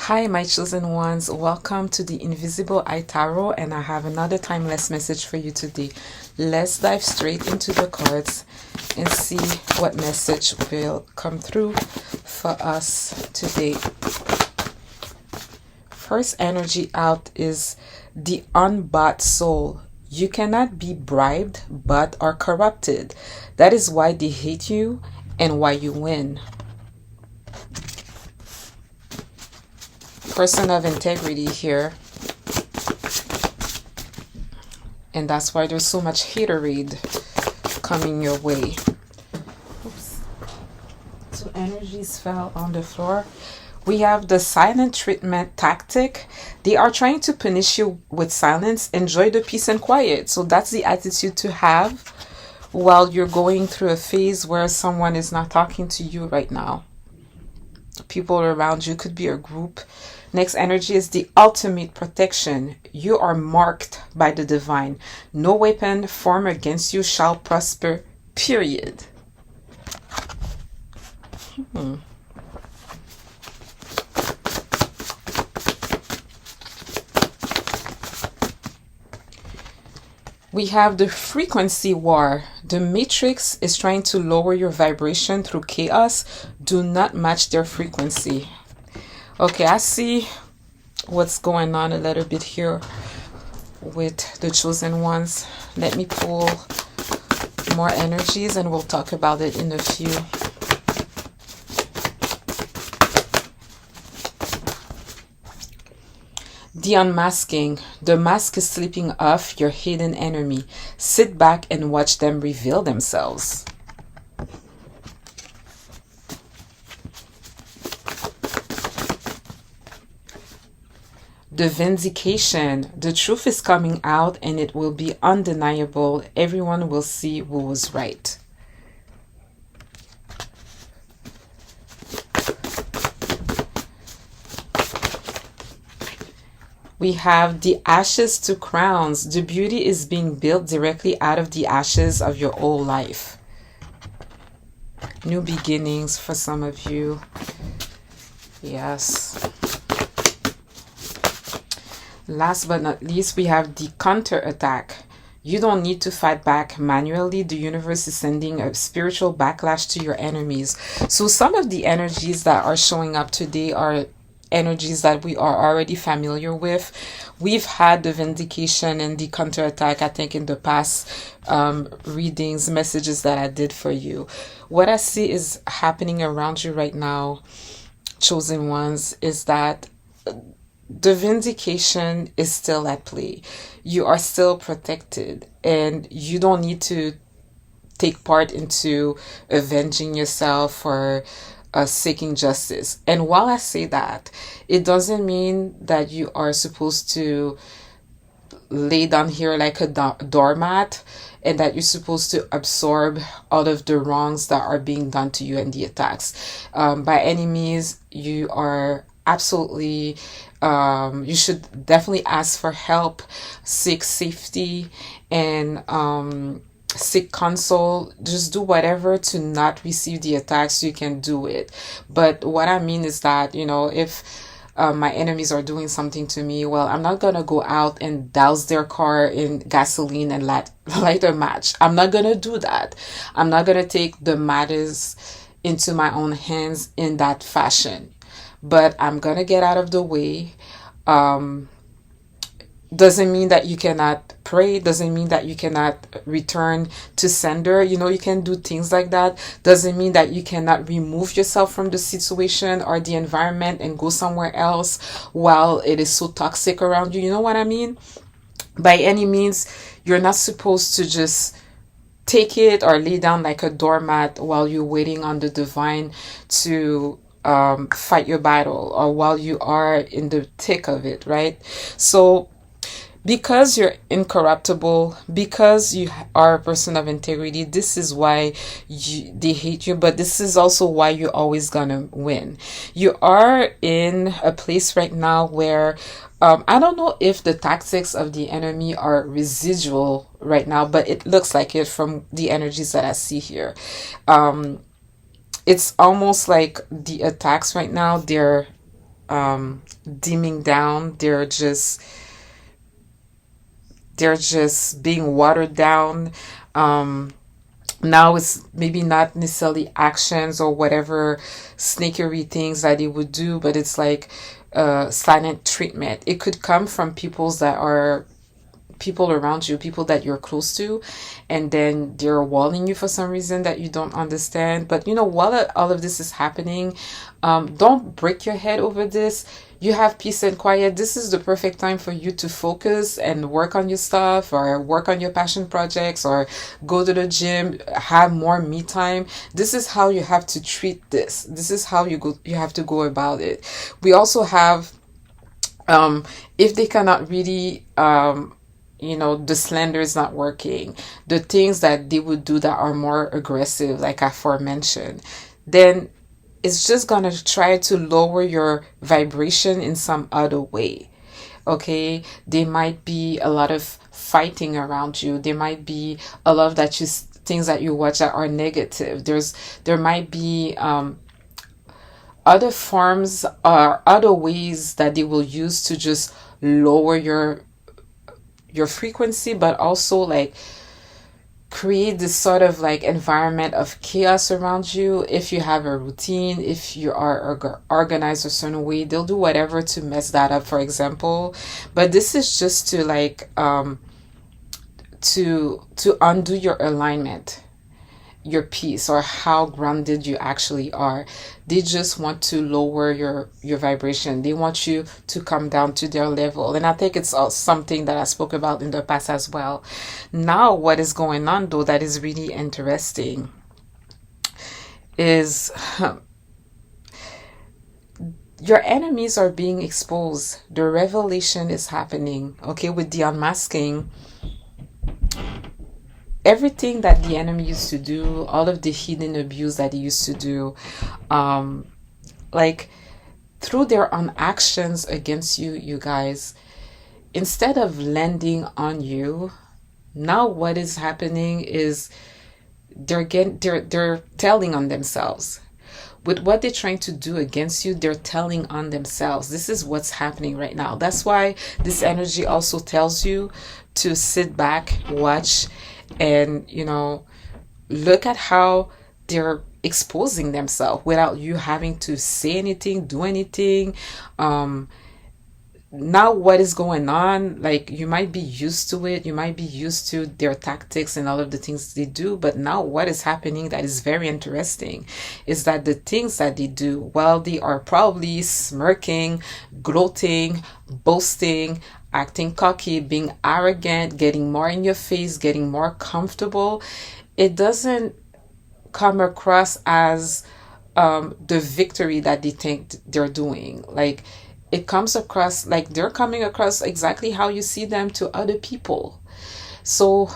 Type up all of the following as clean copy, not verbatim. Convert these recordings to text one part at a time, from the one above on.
Hi, my chosen ones. Welcome to the Invisible Eye Tarot, and I have another timeless message for you today. Let's dive straight into the cards and see what message will come through for us today. First energy out is the unbought soul. You cannot be bribed, but are corrupted. That is why they hate you and why you win. Person of integrity here, and that's why there's so much haterade coming your way. Oops. Two energies fell on the floor. We have the silent treatment tactic. They are trying to punish you with silence. Enjoy the peace and quiet. So that's the attitude to have while you're going through a phase where someone is not talking to you right now. People around you, could be a group. Next energy is the ultimate protection. You are marked by the divine. No weapon formed against you shall prosper, period. We have the frequency war. The matrix is trying to lower your vibration through chaos. Do not match their frequency. Okay, I see what's going on a little bit here with the chosen ones. Let me pull more energies and we'll talk about it in a few. The unmasking. The mask is slipping off your hidden enemy. Sit back and watch them reveal themselves. The vindication. The truth is coming out and it will be undeniable. Everyone will see who was right. We have the ashes to crowns. The beauty is being built directly out of the ashes of your old life. New beginnings for some of you. Yes. Last but not least, we have the counterattack. You don't need to fight back manually. The universe is sending a spiritual backlash to your enemies. So some of the energies that are showing up today are energies that we are already familiar with. We've had the vindication and the counterattack, I think, in the past readings, messages that I did for you. What I see is happening around you right now, chosen ones, is that the vindication is still at play. You are still protected and you don't need to take part into avenging yourself or seeking justice. And while I say that, it doesn't mean that you are supposed to lay down here like a doormat and that you're supposed to absorb all of the wrongs that are being done to you and the attacks. By any means, you are absolutely you should definitely ask for help, seek safety, and seek counsel. Just do whatever to not receive the attacks. You can do it. But what I mean is that, you know, if my enemies are doing something to me, well, I'm not gonna go out and douse their car in gasoline and light a match. I'm not gonna do that. I'm not gonna take the matters into my own hands in that fashion. But I'm gonna get out of the way. Doesn't mean that you cannot pray. Doesn't mean that you cannot return to sender. You know, you can do things like that. Doesn't mean that you cannot remove yourself from the situation or the environment and go somewhere else while it is so toxic around you. You know what I mean? By any means, you're not supposed to just take it or lay down like a doormat while you're waiting on the divine to fight your battle, or while you are in the thick of it, right? So because you're incorruptible, because you are a person of integrity, this is why they hate you, but this is also why you're always gonna win. You are in a place right now where I don't know if the tactics of the enemy are residual right now, but it looks like it from the energies that I see here. It's almost like the attacks right now, they're dimming down. They're just being watered down. Um, Now it's maybe not necessarily actions or whatever sneakery things that they would do, but it's like silent treatment. It could come from people around you, people that you're close to, and then they're walling you for some reason that you don't understand. But while all of this is happening, don't break your head over this. You have peace and quiet. This is the perfect time for you to focus and work on your stuff or work on your passion projects or go to the gym, have more me time. This is how you have to treat this. This is how you have to go about it. We also have um if they cannot really the slender is not working, the things that they would do that are more aggressive, like aforementioned, then it's just gonna try to lower your vibration in some other way. Okay, there might be a lot of fighting around you. There might be a lot of things that you watch that are negative. There might be other forms or other ways that they will use to just lower your frequency, but also like create this sort of like environment of chaos around you. If you have a routine, if you are organized a certain way, they'll do whatever to mess that up, for example. But this is just to like to undo your alignment, your peace, or how grounded you actually are. They just want to lower your vibration. They want you to come down to their level. And I think it's something that I spoke about in the past as well. Now what is going on though that is really interesting is your enemies are being exposed. The revelation is happening. Okay, with the unmasking, everything that the enemy used to do, all of the hidden abuse that he used to do, um, like through their own actions against you, you guys, instead of landing on you, now what is happening is they're telling on themselves. With what they're trying to do against you, they're telling on themselves. This is what's happening right now. That's why this energy also tells you to sit back, watch, and look at how they're exposing themselves without you having to say anything, do anything. Now what is going on, like, you might be used to it, you might be used to their tactics and all of the things they do, but now what is happening that is very interesting is that the things that they do while they are probably smirking, gloating, boasting, acting cocky, being arrogant, getting more in your face, getting more comfortable, it doesn't come across as the victory that they think they're doing. Like, it comes across like they're coming across exactly how you see them to other people. So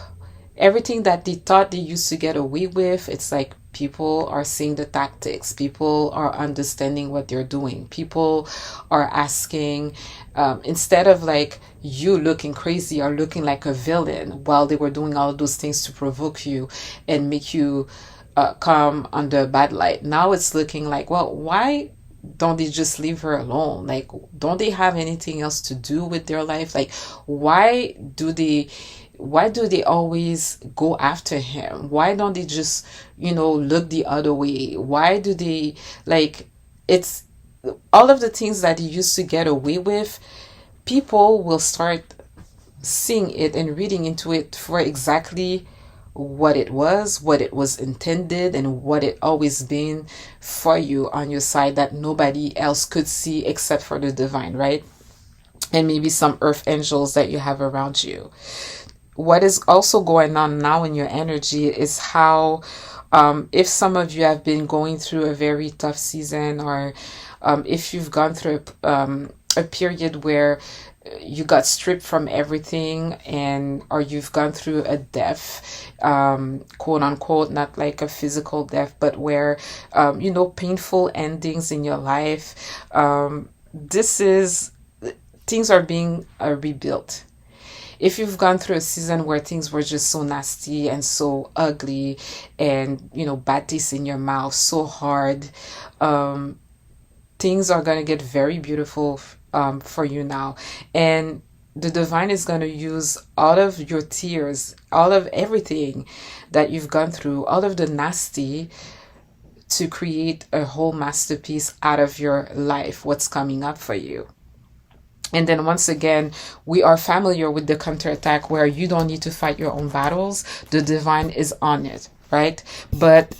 everything that they thought they used to get away with, it's like people are seeing the tactics, people are understanding what they're doing, people are asking, instead of like you looking crazy or looking like a villain while they were doing all of those things to provoke you and make you come under a bad light. Now it's looking like, well, why don't they just leave her alone? Like, don't they have anything else to do with their life? Like, why do they always go after him? Why don't they just, look the other way? Why do they, like, it's all of the things that he used to get away with, people will start seeing it and reading into it for exactly what it was intended, and what it always been for you on your side that nobody else could see except for the divine, right? And maybe some earth angels that you have around you. What is also going on now in your energy is how, if some of you have been going through a very tough season, or if you've gone through a period where you got stripped from everything, and or you've gone through a death, quote unquote, not like a physical death, but where painful endings in your life, this is things are being rebuilt. If you've gone through a season where things were just so nasty and so ugly, and bad taste in your mouth, so hard, things are going to get very beautiful for you now. And the divine is going to use all of your tears, all of everything that you've gone through, all of the nasty, to create a whole masterpiece out of your life, what's coming up for you. And then once again, we are familiar with the counterattack where you don't need to fight your own battles. The divine is on it, right? But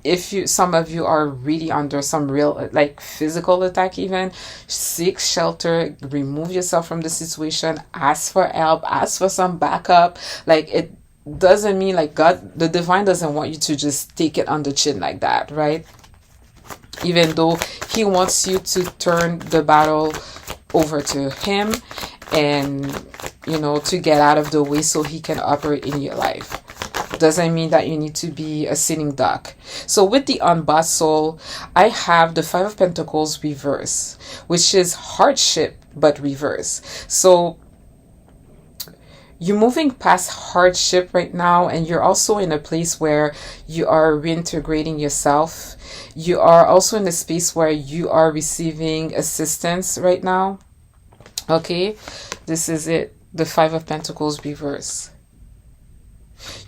if you, some of you are really under some real like physical attack, even, seek shelter, remove yourself from the situation, ask for help, ask for some backup. Like, it doesn't mean like God, the divine doesn't want you to just take it on the chin like that, right? Even though he wants you to turn the battle over to him, and to get out of the way so he can operate in your life. Doesn't mean that you need to be a sitting duck. So with the unbossed soul, I have the Five of Pentacles reverse, which is hardship but reverse. So you're moving past hardship right now, and you're also in a place where you are reintegrating yourself. You are also in a space where you are receiving assistance right now. Okay, this is it. The Five of Pentacles reverse.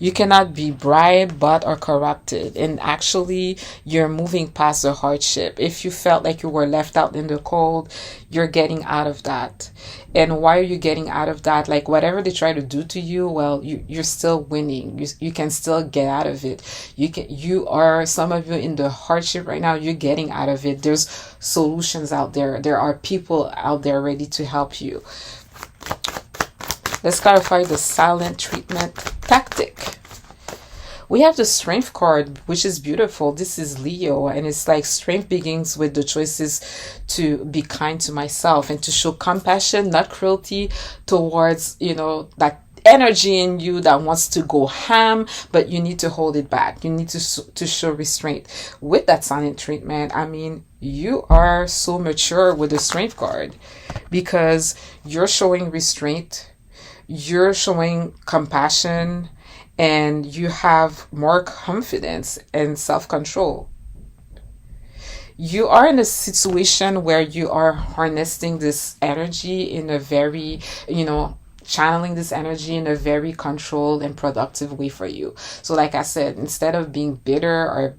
You cannot be bribed, bought, or corrupted. And actually, you're moving past the hardship. If you felt like you were left out in the cold, you're getting out of that. And why are you getting out of that? Like, whatever they try to do to you, well, you're still winning. You can still get out of it. You are, some of you in the hardship right now, you're getting out of it. There's solutions out there. There are people out there ready to help you. Let's clarify the silent treatment tactic. We have the Strength card, which is beautiful. This is Leo, and it's like strength begins with the choices to be kind to myself and to show compassion, not cruelty, towards, that energy in you that wants to go ham, but you need to hold it back. You need to show restraint. With that silent treatment, I mean, you are so mature with the Strength card because you're showing restraint. You're showing compassion, and you have more confidence and self-control. You are in a situation where you are harnessing this energy in a very, channeling this energy in a very controlled and productive way for you. So like I said, instead of being bitter or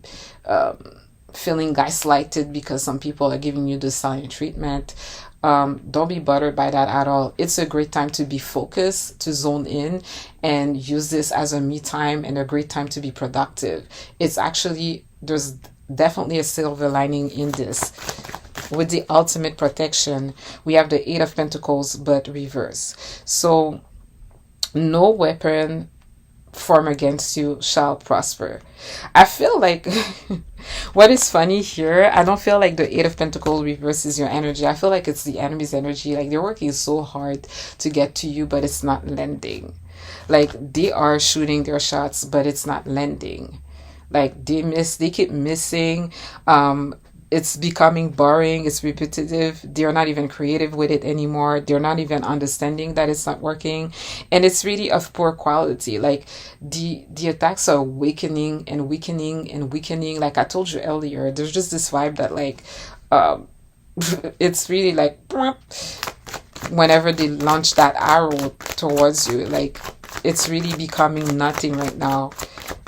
feeling gaslighted because some people are giving you the silent treatment, don't be bothered by that at all. It's a great time to be focused, to zone in, and use this as a me time and a great time to be productive. It's actually, there's definitely a silver lining in this. With the ultimate protection, we have the Eight of Pentacles, but reverse. So, no weapon form against you shall prosper. I feel like what is funny here, I don't feel like the Eight of Pentacles reverses your energy. I feel like it's the enemy's energy. Like, they're working so hard to get to you, but it's not landing. Like, they are shooting their shots, but it's not landing. Like, they keep missing. It's becoming boring. It's repetitive. They're not even creative with it anymore. They're not even understanding that it's not working. And it's really of poor quality. Like, the attacks are weakening and weakening and weakening. Like I told you earlier, there's just this vibe that like, it's really like, whenever they launch that arrow towards you, like, it's really becoming nothing right now.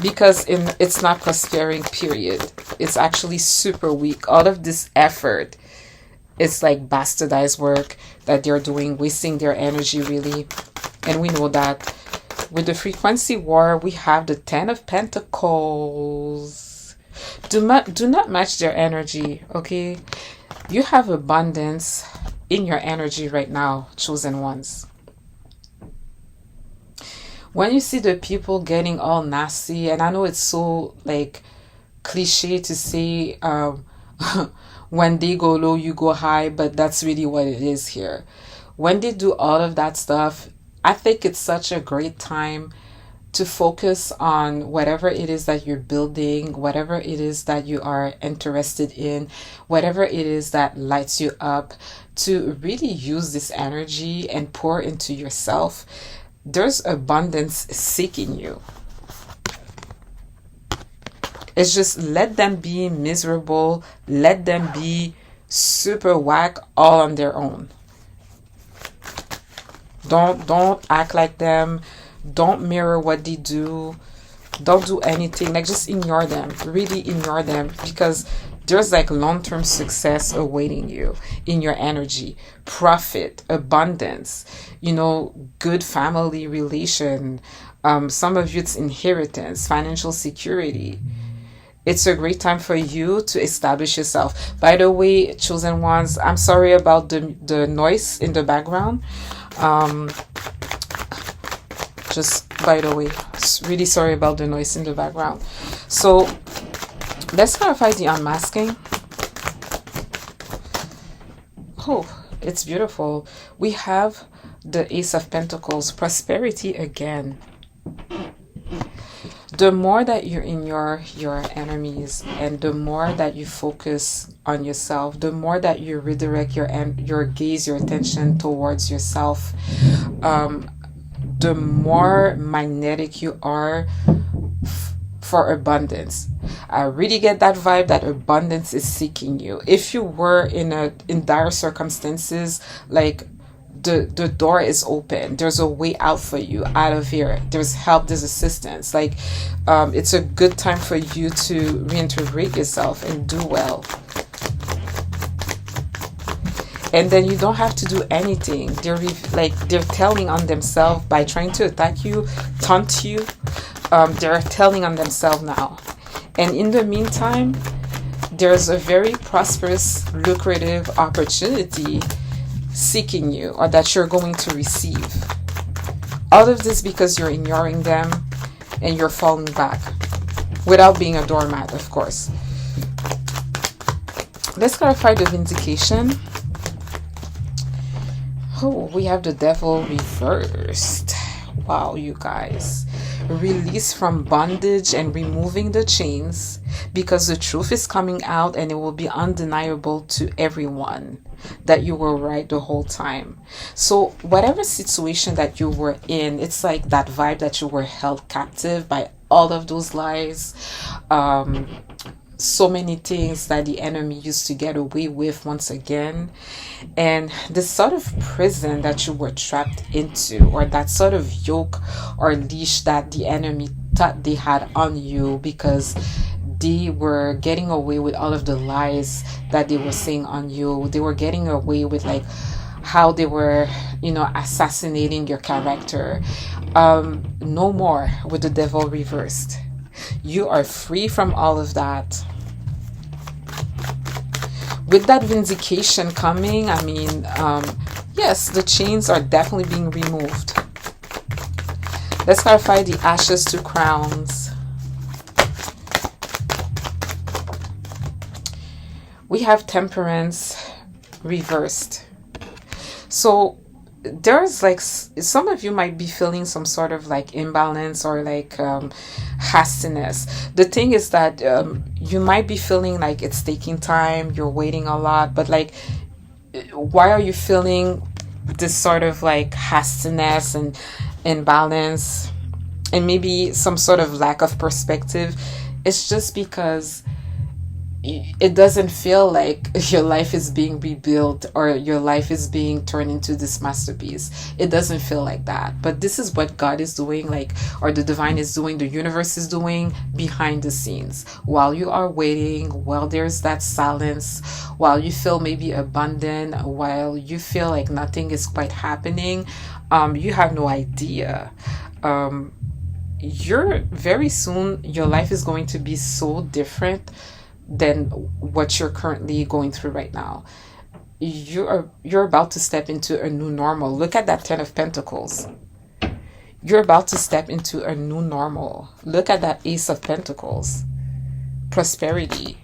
Because it's not prospering, period. It's actually super weak. All of this effort, it's like bastardized work that they're doing, wasting their energy, really. And we know that. With the frequency war, we have the Ten of Pentacles. Do not match their energy, okay? You have abundance in your energy right now, chosen ones. When you see the people getting all nasty, and I know it's so like cliche to say, when they go low, you go high, but that's really what it is here. When they do all of that stuff, I think it's such a great time to focus on whatever it is that you're building, whatever it is that you are interested in, whatever it is that lights you up, to really use this energy and pour into yourself. There's abundance seeking you. It's just let them be miserable. Let them be super whack all on their own. Don't act like them. Don't mirror what they do. Don't do anything. Like, just ignore them. Really ignore them, because there's like long-term success awaiting you in your energy, profit, abundance, good family relation. Some of you, it's inheritance, financial security. It's a great time for you to establish yourself. By the way, chosen ones, I'm sorry about the noise in the background. Um, just by the way, really sorry about the noise in the background. So let's clarify the unmasking. Oh, it's beautiful. We have the Ace of Pentacles, prosperity again. The more that you're in your enemies, and the more that you focus on yourself, the more that you redirect your gaze, your attention towards yourself, the more magnetic you are for abundance. I really get that vibe that abundance is seeking you. If you were in dire circumstances, like, the door is open. There's a way out for you out of here. There's help, there's assistance. Like, it's a good time for you to reintegrate yourself and do well. And then you don't have to do anything. They're telling on themselves by trying to attack you, taunt you. They're telling on themselves now. And in the meantime, there's a very prosperous, lucrative opportunity seeking you, or that you're going to receive. All of this because you're ignoring them and you're falling back without being a doormat, of course. Let's clarify the vindication. Oh, we have the devil reversed. Wow, you guys. Release from bondage and removing the chains, because the truth is coming out and it will be undeniable to everyone that you were right the whole time. So whatever situation that you were in, it's like that vibe that you were held captive by all of those lies. So many things that the enemy used to get away with once again. And the sort of prison that you were trapped into, or that sort of yoke or leash that the enemy thought they had on you, because they were getting away with all of the lies that they were saying on you. They were getting away with, like, how they were, assassinating your character. No more with the devil reversed. You are free from all of that. With that vindication coming, yes, the chains are definitely being removed. Let's clarify the ashes to crowns. We have temperance reversed. So there's like, some of you might be feeling some sort of like imbalance, or like hastiness. The thing is that you might be feeling like it's taking time, you're waiting a lot, but like, why are you feeling this sort of like hastiness and imbalance, and maybe some sort of lack of perspective? It's just because it doesn't feel like your life is being rebuilt, or your life is being turned into this masterpiece. It doesn't feel like that. But this is what God is doing, like, or the divine is doing, the universe is doing behind the scenes. While you are waiting, while there's that silence, while you feel maybe abandoned, while you feel like nothing is quite happening, you have no idea. You're very soon, your life is going to be so different than what you're currently going through right now. You're about to step into a new normal. Look at that 10 of Pentacles. You're about to step into a new normal. Look at that Ace of Pentacles. Prosperity.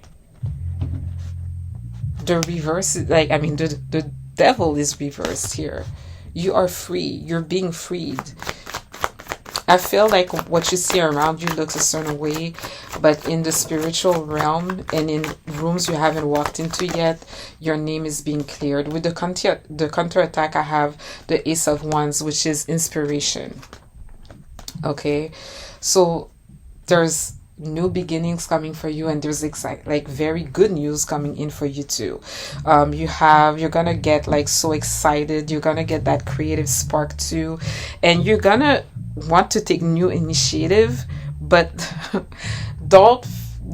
The reverse, like, the devil is reversed here. You are free. You're being freed. I feel like what you see around you looks a certain way, but in the spiritual realm and in rooms you haven't walked into yet, your name is being cleared. With the counterattack, I have the Ace of Wands, which is inspiration. Okay, so there's new beginnings coming for you, and there's like very good news coming in for you too. You're gonna get like so excited, you're gonna get that creative spark too, and you're gonna want to take new initiative, but don't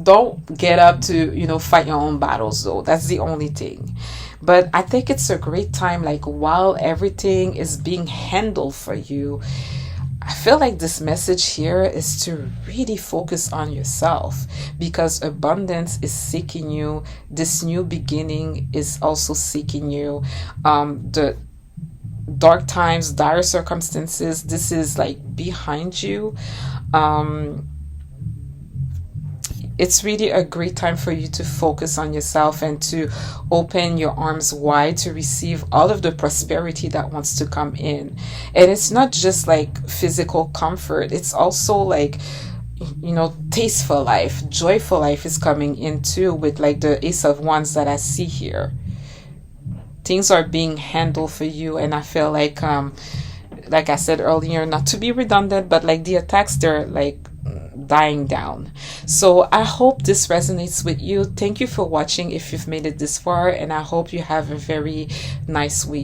don't get up to fight your own battles though. That's the only thing. But I think it's a great time, like while everything is being handled for you, I feel like this message here is to really focus on yourself, because abundance is seeking you. This new beginning is also seeking you. The dark times, dire circumstances, this is like behind you. Um, it's really a great time for you to focus on yourself and to open your arms wide to receive all of the prosperity that wants to come in. And it's not just like physical comfort, it's also like tasteful life, joyful life is coming in too, with like the Ace of Wands that I see here. Things are being handled for you, and I feel like I said earlier, not to be redundant, but like the attacks, they're like dying down. So I hope this resonates with you. Thank you for watching if you've made it this far, and I hope you have a very nice week.